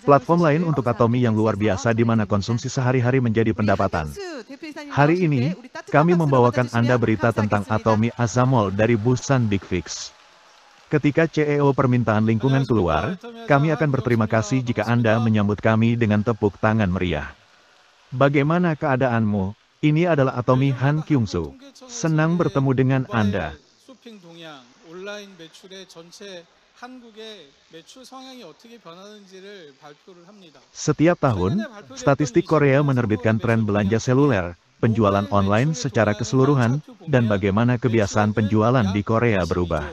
Platform lain untuk Atomy yang luar biasa di mana konsumsi sehari-hari menjadi pendapatan. Hari ini, kami membawakan Anda berita tentang Atomy Azamol dari Busan Big Fix. Ketika CEO permintaan lingkungan keluar, kami akan berterima kasih jika Anda menyambut kami dengan tepuk tangan meriah. Bagaimana keadaanmu? Ini adalah Atomy Han Kyung-soo. Senang bertemu dengan Anda. Setiap tahun, statistik Korea menerbitkan tren belanja seluler, penjualan online secara keseluruhan, dan bagaimana kebiasaan penjualan di Korea berubah.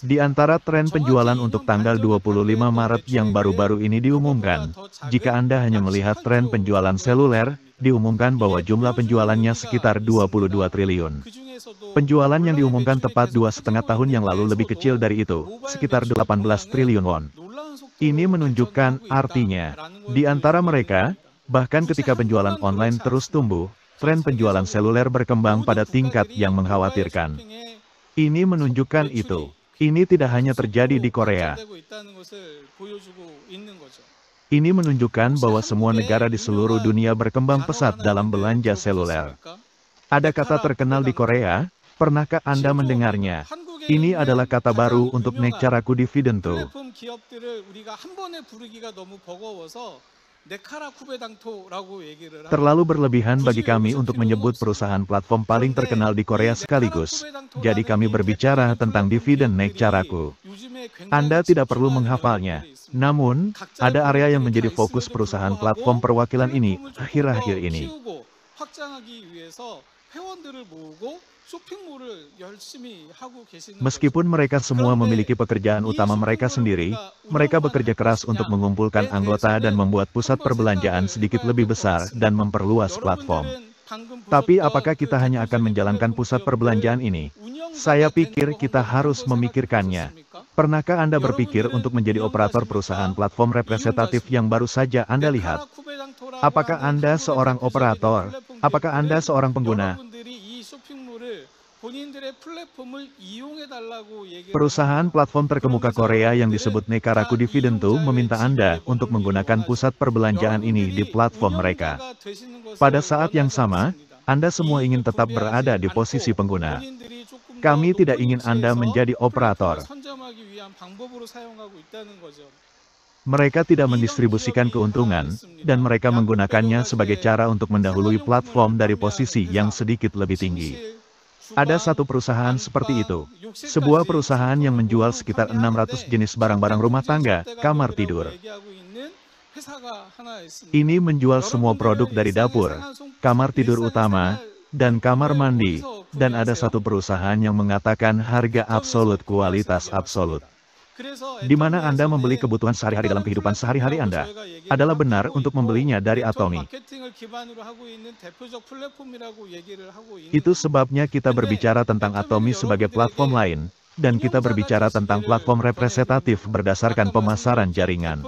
Di antara tren penjualan untuk tanggal 25 Maret yang baru-baru ini diumumkan, jika Anda hanya melihat tren penjualan seluler, diumumkan bahwa jumlah penjualannya sekitar 22 triliun. Penjualan yang diumumkan tepat 2,5 tahun yang lalu lebih kecil dari itu, sekitar 18 triliun won. Ini menunjukkan artinya, di antara mereka, bahkan ketika penjualan online terus tumbuh, tren penjualan seluler berkembang pada tingkat yang mengkhawatirkan. Ini menunjukkan itu. Ini tidak hanya terjadi di Korea. Ini menunjukkan bahwa semua negara di seluruh dunia berkembang pesat dalam belanja seluler. Ada kata terkenal di Korea, pernahkah Anda mendengarnya? Ini adalah kata baru untuk Nekcaraku Dividendo. Terlalu berlebihan bagi kami untuk menyebut perusahaan platform paling terkenal di Korea sekaligus. Jadi kami berbicara tentang dividen Nekcaraku. Anda tidak perlu menghafalnya. Namun, ada area yang menjadi fokus perusahaan platform perwakilan ini akhir-akhir ini. Meskipun mereka semua memiliki pekerjaan utama mereka sendiri, mereka bekerja keras untuk mengumpulkan anggota dan membuat pusat perbelanjaan sedikit lebih besar dan memperluas platform. Tapi apakah kita hanya akan menjalankan pusat perbelanjaan ini? Saya pikir kita harus memikirkannya. Pernahkah Anda berpikir untuk menjadi operator perusahaan platform representatif yang baru saja Anda lihat? Apakah Anda seorang operator? Apakah Anda seorang pengguna? Perusahaan platform terkemuka Korea yang disebut Nekcaraku Dividendo meminta Anda untuk menggunakan pusat perbelanjaan ini di platform mereka. Pada saat yang sama, Anda semua ingin tetap berada di posisi pengguna. Kami tidak ingin Anda menjadi operator. Mereka tidak mendistribusikan keuntungan, dan mereka menggunakannya sebagai cara untuk mendahului platform dari posisi yang sedikit lebih tinggi. Ada satu perusahaan seperti itu. Sebuah perusahaan yang menjual sekitar 600 jenis barang-barang rumah tangga, kamar tidur. Ini menjual semua produk dari dapur, kamar tidur utama, dan kamar mandi, dan ada satu perusahaan yang mengatakan harga absolut kualitas absolut. Di mana Anda membeli kebutuhan sehari-hari dalam kehidupan sehari-hari Anda, adalah benar untuk membelinya dari Atomy. Itu sebabnya kita berbicara tentang Atomy sebagai platform lain, dan kita berbicara tentang platform representatif berdasarkan pemasaran jaringan.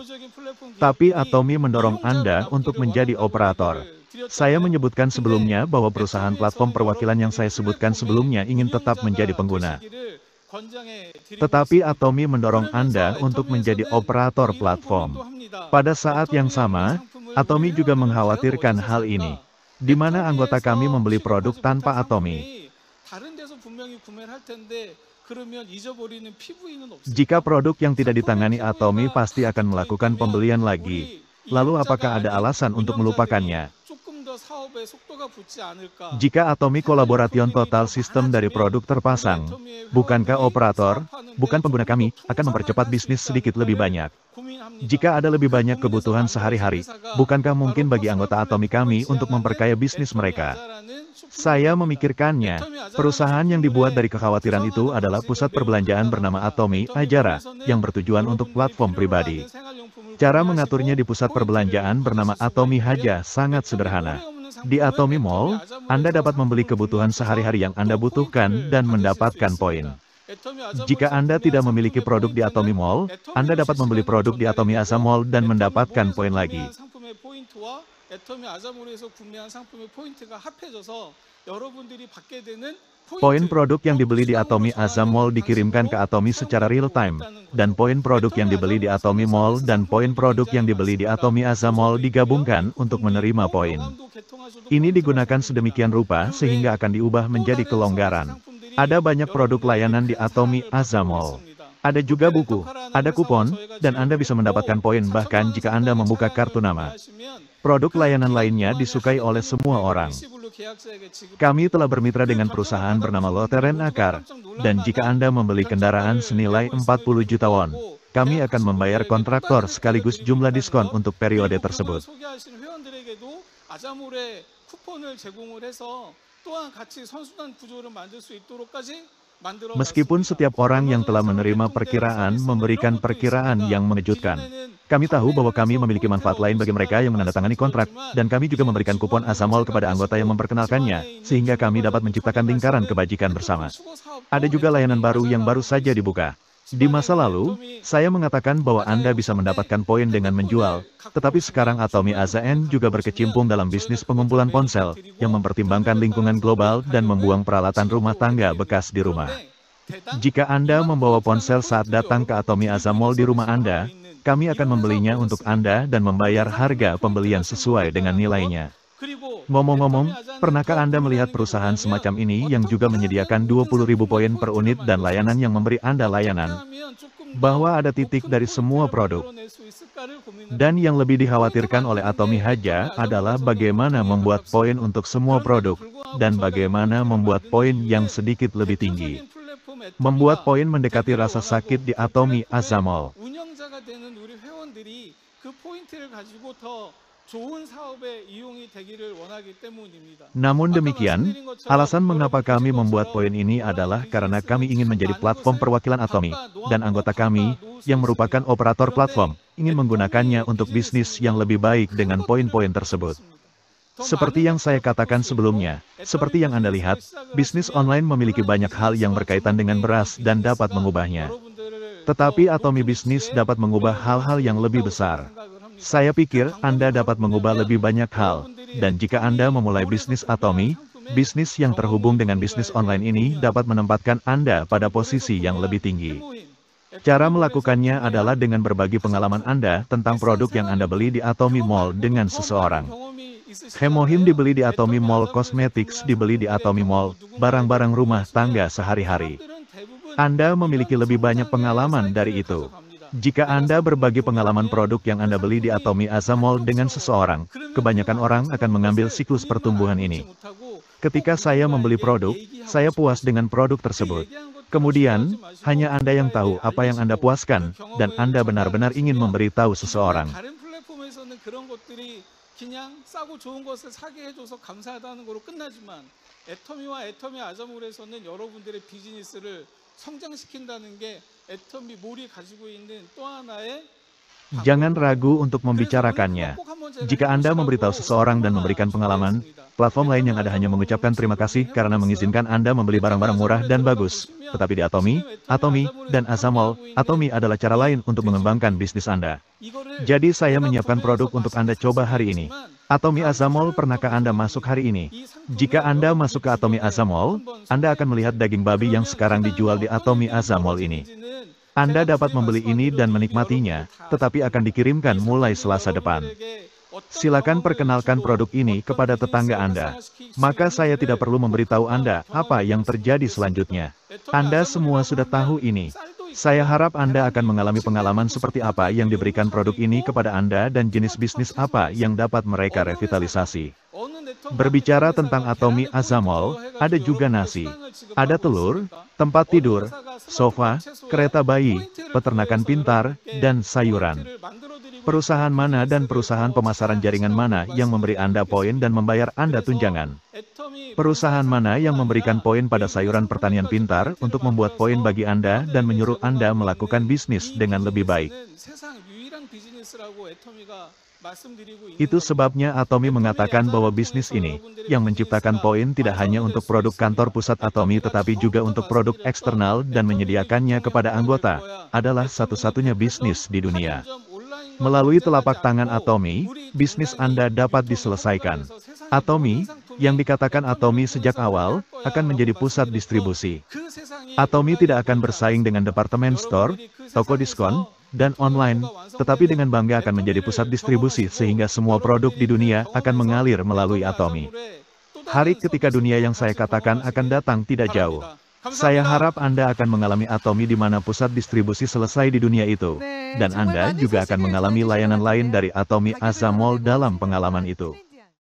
Tapi Atomy mendorong Anda untuk menjadi operator. Saya menyebutkan sebelumnya bahwa perusahaan platform perwakilan yang saya sebutkan sebelumnya ingin tetap menjadi pengguna. Tetapi Atomy mendorong Anda untuk menjadi operator platform. Pada saat yang sama, Atomy juga mengkhawatirkan hal ini, di mana anggota kami membeli produk tanpa Atomy. Jika produk yang tidak ditangani Atomy pasti akan melakukan pembelian lagi. Lalu apakah ada alasan untuk melupakannya? Jika Atomy Collaboration Total System dari produk terpasang, bukankah operator, bukan pengguna kami, akan mempercepat bisnis sedikit lebih banyak? Jika ada lebih banyak kebutuhan sehari-hari, bukankah mungkin bagi anggota Atomy kami untuk memperkaya bisnis mereka? Saya memikirkannya, perusahaan yang dibuat dari kekhawatiran itu adalah pusat perbelanjaan bernama Atomy Ajara, yang bertujuan untuk platform pribadi. Cara mengaturnya di pusat perbelanjaan bernama Atomy Haja sangat sederhana. Di Atomy Mall, Anda dapat membeli kebutuhan sehari-hari yang Anda butuhkan dan mendapatkan poin. Jika Anda tidak memiliki produk di Atomy Mall, Anda dapat membeli produk di Atomy Azamol dan mendapatkan poin lagi. Poin produk yang dibeli di Atomy Aza Mall dikirimkan ke Atomy secara real-time, dan poin produk yang dibeli di Atomy Mall dan poin produk yang dibeli di Atomy Aza Mall digabungkan untuk menerima poin. Ini digunakan sedemikian rupa sehingga akan diubah menjadi kelonggaran. Ada banyak produk layanan di Atomy Aza Mall. Ada juga buku, ada kupon, dan Anda bisa mendapatkan poin bahkan jika Anda membuka kartu nama. Produk layanan lainnya disukai oleh semua orang. Kami telah bermitra dengan perusahaan bernama Lotte Rent-A-Car, dan jika Anda membeli kendaraan senilai 40 juta won, kami akan membayar kontraktor sekaligus jumlah diskon untuk periode tersebut. Meskipun setiap orang yang telah menerima perkiraan memberikan perkiraan yang mengejutkan, kami tahu bahwa kami memiliki manfaat lain bagi mereka yang menandatangani kontrak, dan kami juga memberikan kupon Aza Mall kepada anggota yang memperkenalkannya, sehingga kami dapat menciptakan lingkaran kebajikan bersama. Ada juga layanan baru yang baru saja dibuka. Di masa lalu, saya mengatakan bahwa Anda bisa mendapatkan poin dengan menjual, tetapi sekarang Atomy Aza N juga berkecimpung dalam bisnis pengumpulan ponsel, yang mempertimbangkan lingkungan global dan membuang peralatan rumah tangga bekas di rumah. Jika Anda membawa ponsel saat datang ke Atomy Aza Mall di rumah Anda, kami akan membelinya untuk Anda dan membayar harga pembelian sesuai dengan nilainya. Ngomong-ngomong, pernahkah Anda melihat perusahaan semacam ini yang juga menyediakan 20.000 poin per unit dan layanan yang memberi Anda layanan? Bahwa ada titik dari semua produk. Dan yang lebih dikhawatirkan oleh Atomy Haja adalah bagaimana membuat poin untuk semua produk, dan bagaimana membuat poin yang sedikit lebih tinggi. Membuat poin mendekati rasa sakit di Atomy Aza Mall. Namun demikian, alasan mengapa kami membuat poin ini adalah karena kami ingin menjadi platform perwakilan Atomy, dan anggota kami, yang merupakan operator platform, ingin menggunakannya untuk bisnis yang lebih baik dengan poin-poin tersebut. Seperti yang saya katakan sebelumnya, seperti yang Anda lihat, bisnis online memiliki banyak hal yang berkaitan dengan beras dan dapat mengubahnya. Tetapi Atomy Bisnis dapat mengubah hal-hal yang lebih besar. Saya pikir Anda dapat mengubah lebih banyak hal, dan jika Anda memulai bisnis Atomy, bisnis yang terhubung dengan bisnis online ini dapat menempatkan Anda pada posisi yang lebih tinggi. Cara melakukannya adalah dengan berbagi pengalaman Anda tentang produk yang Anda beli di Atomy Mall dengan seseorang. Hemohim dibeli di Atomy Mall, Cosmetics dibeli di Atomy Mall, barang-barang rumah tangga sehari-hari. Anda memiliki lebih banyak pengalaman dari itu. Jika Anda berbagi pengalaman produk yang Anda beli di Atomy Aza Mall dengan seseorang, kebanyakan orang akan mengambil siklus pertumbuhan ini. Ketika saya membeli produk, saya puas dengan produk tersebut. Kemudian, hanya Anda yang tahu apa yang Anda puaskan, dan Anda benar-benar ingin memberitahu seseorang. Jangan ragu untuk membicarakannya. Jika Anda memberitahu seseorang dan memberikan pengalaman, platform lain yang ada hanya mengucapkan terima kasih karena mengizinkan Anda membeli barang-barang murah dan bagus. Tetapi di Atomy, dan Aza Mall, Atomy adalah cara lain untuk mengembangkan bisnis Anda. Jadi saya menyiapkan produk untuk Anda coba hari ini. Atomy Aza Mall, pernahkah Anda masuk hari ini? Jika Anda masuk ke Atomy Aza Mall, Anda akan melihat daging babi yang sekarang dijual di Atomy Aza Mall ini. Anda dapat membeli ini dan menikmatinya, tetapi akan dikirimkan mulai Selasa depan. Silakan perkenalkan produk ini kepada tetangga Anda. Maka saya tidak perlu memberitahu Anda apa yang terjadi selanjutnya. Anda semua sudah tahu ini. Saya harap Anda akan mengalami pengalaman seperti apa yang diberikan produk ini kepada Anda dan jenis bisnis apa yang dapat mereka revitalisasi. Berbicara tentang Atomy Aza Mall, ada juga nasi, ada telur, tempat tidur, sofa, kereta bayi, peternakan pintar, dan sayuran. Perusahaan mana dan perusahaan pemasaran jaringan mana yang memberi Anda poin dan membayar Anda tunjangan? Perusahaan mana yang memberikan poin pada sayuran pertanian pintar untuk membuat poin bagi Anda dan menyuruh Anda melakukan bisnis dengan lebih baik? Itu sebabnya Atomy mengatakan bahwa bisnis ini, yang menciptakan poin tidak hanya untuk produk kantor pusat Atomy tetapi juga untuk produk eksternal dan menyediakannya kepada anggota, adalah satu-satunya bisnis di dunia. Melalui telapak tangan Atomy, bisnis Anda dapat diselesaikan. Atomy, Yang dikatakan Atomy sejak awal, akan menjadi pusat distribusi. Atomy tidak akan bersaing dengan departemen store, toko diskon, dan online, tetapi dengan bangga akan menjadi pusat distribusi sehingga semua produk di dunia akan mengalir melalui Atomy. Hari ketika dunia yang saya katakan akan datang tidak jauh. Saya harap Anda akan mengalami Atomy di mana pusat distribusi selesai di dunia itu, dan Anda juga akan mengalami layanan lain dari Atomy Asa Mall dalam pengalaman itu.